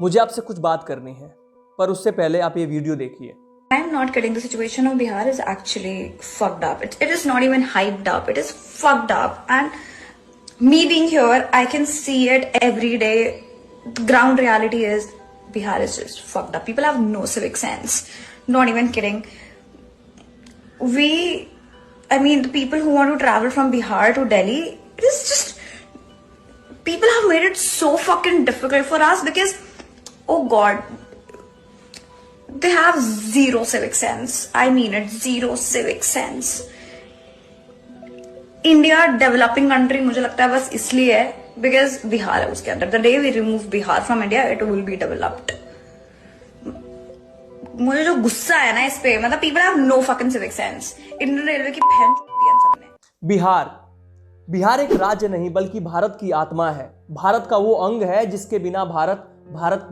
मुझे आपसे कुछ बात करनी है, पर उससे पहले आप ये वीडियो देखिए। I'm not kidding. The situation of Bihar is actually fucked up. It is not even hyped up. It is fucked up. And me being here, I can see it every day. The ground reality is Bihar is just fucked up. People have no civic sense. Not even kidding. The people who want to travel from Bihar to Delhi, it is just, people have made it so fucking difficult for us because, oh God, they have zero civic sense. I mean it, zero civic sense. India developing country मुझे लगता है बस इसलिए है because Bihar है उसके अंदर. The day we remove Bihar from India it will be developed. मुझे जो गुस्सा है ना इस पे, मतलब people have no fucking civic sense. Indian railway की बहन दी सबने. बिहार एक राज्य नहीं बल्कि भारत की आत्मा है. भारत का वो अंग है जिसके बिना भारत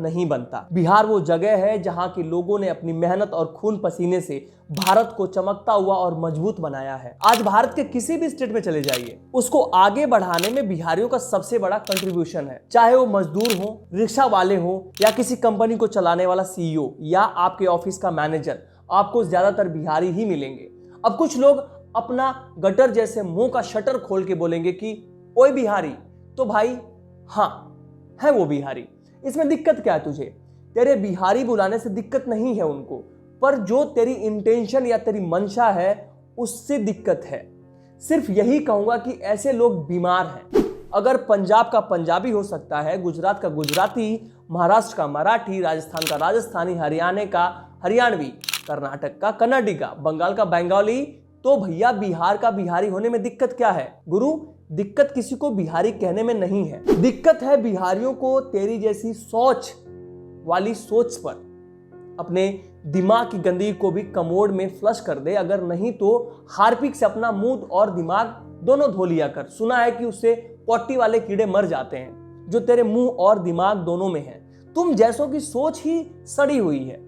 नहीं बनता. बिहार वो जगह है जहां के लोगों ने अपनी मेहनत और खून पसीने से भारत को चमकता हुआ और मजबूत बनाया है. आज भारत के किसी भी स्टेट में चले जाइए, उसको आगे बढ़ाने में बिहारियों का सबसे बड़ा कंट्रीब्यूशन है. चाहे वो मजदूर हो, रिक्शा वाले हो या किसी कंपनी को चलाने वाला सीईओ या आपके ऑफिस का मैनेजर, आपको ज्यादातर बिहारी ही मिलेंगे. अब कुछ लोग अपना गटर जैसे मुंह का शटर खोल के बोलेंगे कि ओए बिहारी, तो भाई हाँ है वो बिहारी. इसमें दिक्कत क्या है तुझे? तेरे बिहारी बुलाने से दिक्कत नहीं है उनको, पर जो तेरी इंटेंशन या तेरी मंशा है उससे दिक्कत है. सिर्फ यही कहूंगा कि ऐसे लोग बीमार हैं. अगर पंजाब का पंजाबी हो सकता है, गुजरात का गुजराती, महाराष्ट्र का मराठी, राजस्थान का राजस्थानी, हरियाणा का हरियाणवी, कर्नाटक का कन्नड़ी का, बंगाल का बंगाली, तो भैया बिहार का बिहारी होने में दिक्कत क्या है? गुरु, दिक्कत किसी को बिहारी कहने में नहीं है. दिक्कत है बिहारियों को तेरी जैसी सोच वाली सोच पर. अपने दिमाग की गंदगी को भी कमोड में फ्लश कर दे, अगर नहीं तो हार्पिक से अपना मुंह और दिमाग दोनों धो लिया कर. सुना है कि उससे पोटी वाले कीड़े मर जाते हैं जो तेरे मुंह और दिमाग दोनों में है. तुम जैसों की सोच ही सड़ी हुई है.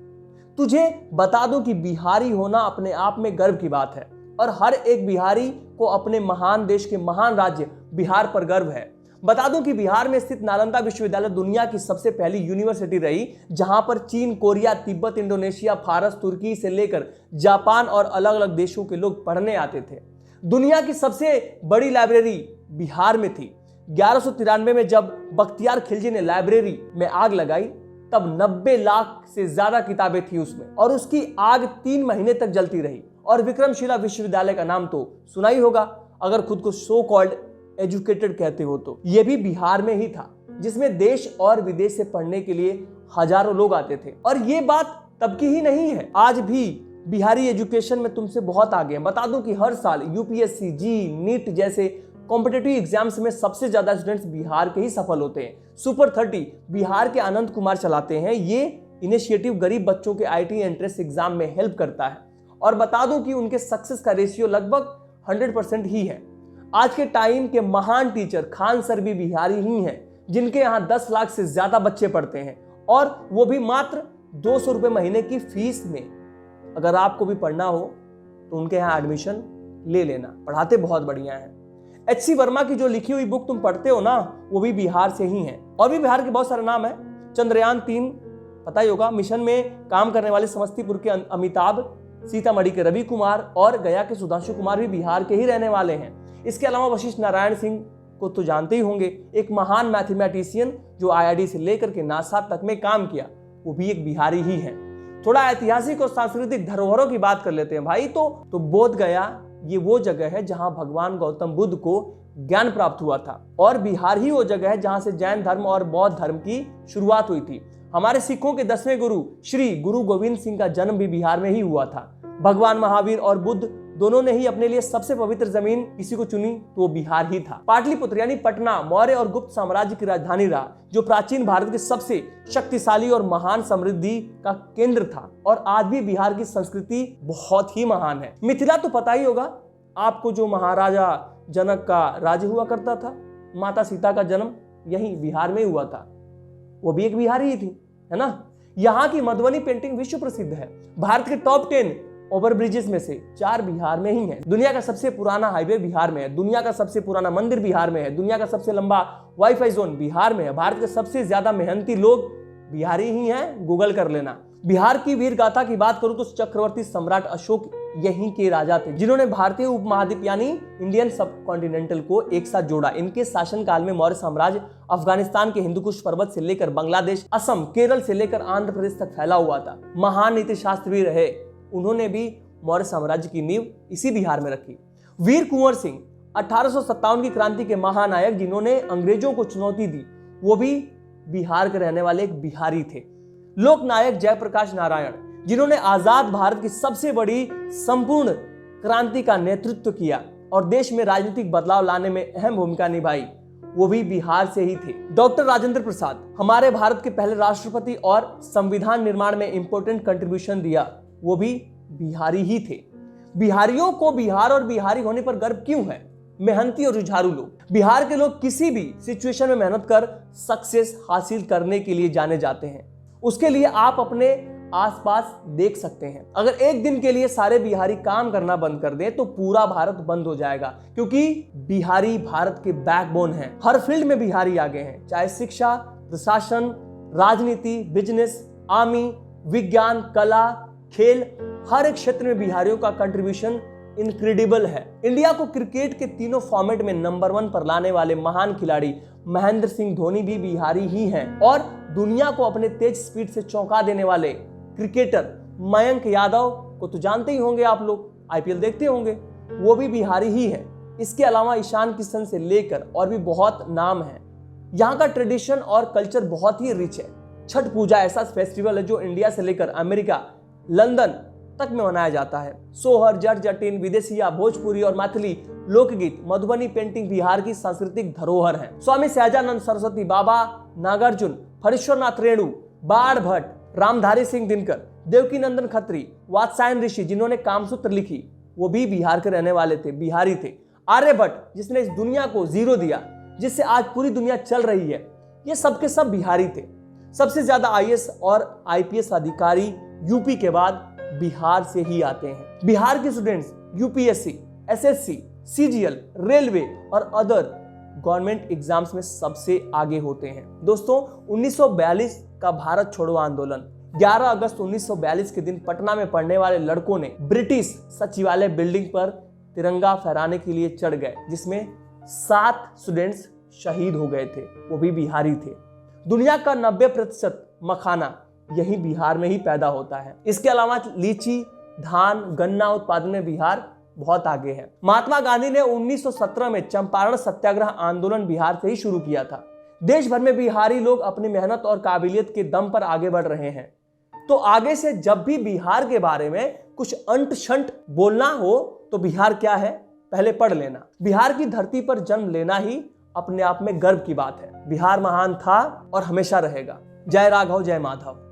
तुझे बता दूं कि बिहारी होना अपने आप में गर्व की बात है और हर एक बिहारी को अपने महान देश के महान राज्य बिहार पर गर्व है. बता दूं कि बिहार में स्थित नालंदा विश्वविद्यालय दुनिया की सबसे पहली यूनिवर्सिटी रही, जहां पर चीन, कोरिया, तिब्बत, इंडोनेशिया, फारस, तुर्की से लेकर जापान और अलग अलग देशों के लोग पढ़ने आते थे. दुनिया की सबसे बड़ी लाइब्रेरी बिहार में थी. 1193 में जब बख्तियार खिलजी ने लाइब्रेरी में आग लगाई, तब 90 लाख से ज्यादा किताबें थी उसमें, और उसकी आग 3 महीने तक जलती रही. और विक्रमशिला विश्वविद्यालय का नाम तो सुना ही होगा, अगर खुद को सो कॉल्ड एजुकेटेड कहते हो तो. यह भी बिहार में ही था, जिसमें देश और विदेश से पढ़ने के लिए हजारों लोग आते थे. और ये बात तब की ही नहीं है, आज भी बिहारी एजुकेशन में तुमसे बहुत आगे हैं. बता दूं कि हर साल यूपीएससी, जी, नीट जैसे कॉम्पिटिटिव एग्जाम्स में सबसे ज्यादा स्टूडेंट्स बिहार के ही सफल होते हैं. सुपर 30 बिहार के आनंद कुमार चलाते हैं. ये इनिशिएटिव गरीब बच्चों के आईटी एंट्रेंस एग्जाम में हेल्प करता है. और बता दूं कि उनके सक्सेस का रेशियो लगभग 100% ही है. आज के टाइम के महान टीचर खान सर भी बिहारी ही हैं, जिनके यहाँ 10 लाख से ज्यादा बच्चे पढ़ते हैं, और वो भी मात्र 200 रुपए महीने की फीस में. अगर आपको भी पढ़ना हो तो उनके यहाँ एडमिशन ले लेना, पढ़ाते बहुत बढ़िया हैं. एच.सी. वर्मा की जो लिखी हुई बुक तुम पढ़ते हो ना, वो भी बिहार से ही है. और भी बिहार के बहुत सारे नाम है. चंद्रयान 3 पता ही होगा, मिशन में काम करने वाले समस्तीपुर के अमिताभ, सीतामढ़ी के रवि कुमार और गया के सुधांशु कुमार भी बिहार के ही रहने वाले हैं. इसके अलावा वशिष्ठ नारायण सिंह को तो जानते ही होंगे, एक महान मैथमेटिशियन जो आईआईटी से लेकर के नासा तक में काम किया, वो भी एक बिहारी ही है. थोड़ा ऐतिहासिक और सांस्कृतिक धरोहरों की बात कर लेते हैं भाई. तो बोध गया ये वो जगह है जहां भगवान गौतम बुद्ध को ज्ञान प्राप्त हुआ था, और बिहार ही वो जगह है जहां से जैन धर्म और बौद्ध धर्म की शुरुआत हुई थी. हमारे सिखों के 10वें गुरु श्री गुरु गोविंद सिंह का जन्म भी बिहार में ही हुआ था. भगवान महावीर और बुद्ध दोनों ने ही अपने लिए सबसे पवित्र जमीन किसी को चुनी तो वो बिहार ही था. पाटलिपुत्र यानी पटना मौर्य और गुप्त साम्राज्य की राजधानी रहा, जो प्राचीन भारत के सबसे शक्तिशाली और महान समृद्धि का केंद्र था. और आज भी बिहार की संस्कृति बहुत ही महान है. मिथिला तो पता ही होगा आपको, जो महाराजा जनक का राज्य हुआ करता था. माता सीता का जन्म यही बिहार में हुआ था, वो भी एक बिहारी ही थी, है ना. यहाँ की मधुबनी पेंटिंग विश्व प्रसिद्ध है. भारत के टॉप 10 ओवर ब्रिजेस में से 4 बिहार में ही है. दुनिया का सबसे पुराना हाईवे बिहार में है. दुनिया का सबसे पुराना मंदिर बिहार में है. दुनिया का सबसे लंबा वाईफाई जोन बिहार में है. भारत के सबसे ज्यादा मेहनती लोग बिहारी ही हैं, गूगल कर लेना। बिहार की वीर गाथा की बात करूं तो चक्रवर्ती सम्राट अशोक यहीं के राजा थे, जिन्होंने भारतीय उपमहाद्वीप यानी इंडियन सब कॉन्टिनेंटल को एक साथ जोड़ा। इनके शासनकाल में मौर्य साम्राज्य अफगानिस्तान के हिंदुकुश पर्वत से लेकर बांग्लादेश, असम, केरल से लेकर आंध्र प्रदेश तक फैला हुआ था। महान नीति शास्त्र भी रहे, उन्होंने भी मौर्य साम्राज्य की नींव इसी बिहार में रखी। वीर कुंवर सिंह 1857 की क्रांति के महानायक, जिन्होंने अंग्रेजों को चुनौती दी, वो भी बिहार के रहने वाले एक बिहारी थे। लोकनायक जयप्रकाश नारायण, जिन्होंने आजाद भारत की सबसे बड़ी संपूर्ण क्रांति का नेतृत्व किया और देश में राजनीतिक बदलाव लाने में अहम भूमिका निभाई, वो भी बिहार से ही थे। डॉक्टर राजेंद्र प्रसाद, हमारे भारत के पहले राष्ट्रपति और संविधान निर्माण में इंपॉर्टेंट कंट्रीब्यूशन दिया, वो भी बिहारी ही थे। बिहारियों को बिहार और बिहारी होने पर गर्व क्यों है? मेहनती और जुझारू लोग। बिहार के लोग किसी भी सिचुएशन में मेहनत कर सक्सेस हासिल करने के लिए जाने जाते हैं। उसके लिए आप अपने आसपास देख सकते हैं। अगर एक दिन के लिए सारे बिहारी काम करना बंद कर दें तो पूरा भारत बंद हो जाएगा, क्योंकि बिहारी भारत के बैकबोन हैं। हर फील्ड में बिहारी आगे हैं, चाहे शिक्षा, प्रशासन, राजनीति, बिजनेस, आर्मी, विज्ञान, कला, खेल, हर एक क्षेत्र में बिहारियों का कंट्रीब्यूशन इनक्रेडिबल है। इंडिया को क्रिकेट के तीनों फॉर्मेट में नंबर 1 पर लाने वाले महान खिलाड़ी महेंद्र सिंह धोनी भी बिहारी ही हैं और दुनिया को अपने तेज स्पीड से चौंका देने वाले क्रिकेटर मयंक यादव को तो जानते ही होंगे आप लोग, आईपीएल देखते होंगे, वो भी बिहारी ही है। इसके अलावा ईशान किशन से लेकर और भी बहुत नाम हैं। यहाँ का ट्रेडिशन और कल्चर बहुत ही रिच है। छठ पूजा ऐसा फेस्टिवल है जो इंडिया से लेकर अमेरिका, लंदन तक में मनाया जाता है। सोहर, जट जटिन, विदेशिया, भोजपुरी और मैथिली लोकगीत, मधुबनी पेंटिंग बिहार की सांस्कृतिक धरोहर है। स्वामी सहजानंद सरस्वती, बाबा नागार्जुन, फरीश्वरनाथ रेणु, बाण भट्ट, रामधारी सिंह दिनकर, देवकी नंदन खत्री, वात्सायन ऋषि, जिन्होंने कामसूत्र लिखी, वो भी बिहार के रहने वाले थे, बिहारी थे। आर्यभट्ट, जिसने इस दुनिया को जीरो दिया, जिससे आज पूरी दुनिया चल रही है, ये सब के सब बिहारी थे। सबसे ज्यादा आईएएस और आईपीएस अधिकारी यूपी के बाद बिहार से ही आते हैं। बिहार के students UPSC, SSC, CGL, railway और अदर गवर्नमेंट एग्जाम्स में सबसे आगे होते हैं। दोस्तों, 1942 का भारत छोड़ो आंदोलन 11 अगस्त 1942 के दिन पटना में पढ़ने वाले लड़कों ने ब्रिटिश सचिवालय बिल्डिंग पर तिरंगा फहराने के लिए चढ़ गए, जिसमें 7 स्टूडेंट्स शहीद हो गए थे, वो भी बिहारी थे। दुनिया का 90% मखाना यही बिहार में ही पैदा होता है। इसके अलावा लीची, धान, गन्ना उत्पादन में बिहार बहुत आगे है। महात्मा गांधी ने 1917 में चंपारण सत्याग्रह आंदोलन बिहार से ही शुरू किया था। देश भर में बिहारी लोग अपनी मेहनत और काबिलियत के दम पर आगे बढ़ रहे हैं। तो आगे से जब भी बिहार के बारे में कुछ अंट शंट बोलना हो तो बिहार क्या है पहले पढ़ लेना। बिहार की धरती पर जन्म लेना ही अपने आप में गर्व की बात है। बिहार महान था और हमेशा रहेगा। जय राघव, जय माधव।